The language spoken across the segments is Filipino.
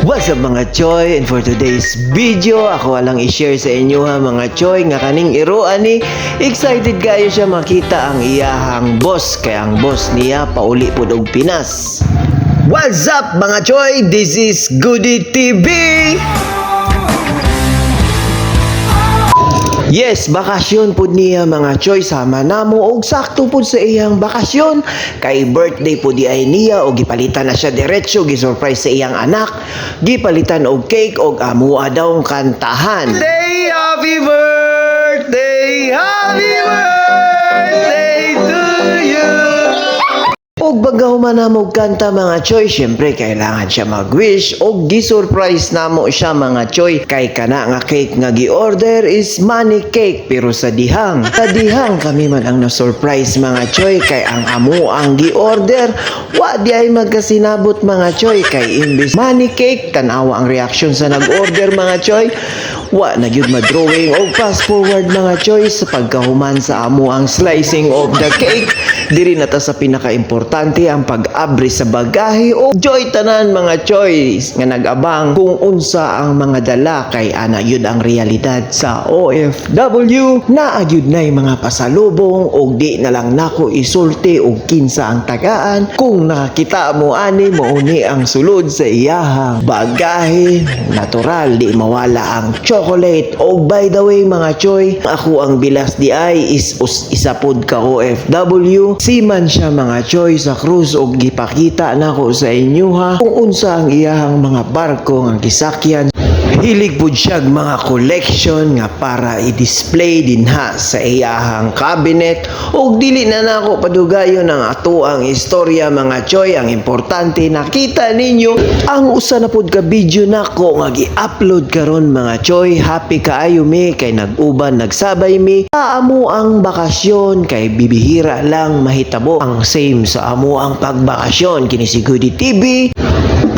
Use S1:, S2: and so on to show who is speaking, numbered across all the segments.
S1: What's up mga choy, and for today's video ako alang i-share sa inyo ha mga choy nga kaning iruan ni excited kayo siya makita ang iyahang boss kay ang boss niya pauli pud og Pinas. What's up mga choy, this is Goody TV. Yes, bakasyon pud niya mga choy, sama namo og sakto pud sa iyang bakasyon kay birthday pud di ay niya og gipalitan na siya diretso gi-surprise sa iyang anak, gipalitan og cake og amua daw kantahan. Happy birthday, happy birthday to you. Og bagaw man namo kanta mga choy, syempre kailangan siya mag-wish og gi-surprise namo siya mga choy kay kana nga cake nga gi-order is money cake pero sa dihang kami man ang na-surprise mga choy kay ang amo ang gi-order wa di ay magkasinabot mga choy kay imbis money cake tanawa ang reaction sa nag-order mga choy wa na gyud ma-drawing og fast forward mga choy sa pagkahuman sa amo ang slicing of the cake diri na ta sa pinaka-importante ang pag-abri sa bagahe o joy tanan mga choice nga nag-abang kung unsa ang mga dala kay ana yun ang realidad sa OFW na agyud nay mga pasalubong og di na lang nako isulti og kinsa ang tagaan kung nakakita mo ani mauni ang sulod sa iyahang bagahe natural di mawala ang chocolate og by the way mga choy ako ang bilas di ay is isa pod ka OFW siman siya mga choy sa cruise og gipakita nako sa inyo ha kung unsa ang iyahang mga barko nga gisakyan. Hilig pud siya mga collection nga para i-display dinha sa iyahang cabinet og dili na nako padugayon ang ato ang istorya mga choy. Ang importante nakita ninyo ang usa na pud ka video nako nga gi-upload karon mga choy. Happy kaayo mi kay nag-uban nagsabay mi amo ang bakasyon kay bibihira lang mahitabo ang same sa amo ang pagbakasyon. Kini si Goody TV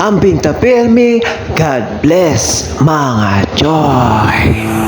S1: amping tapirmi. God bless mga choy.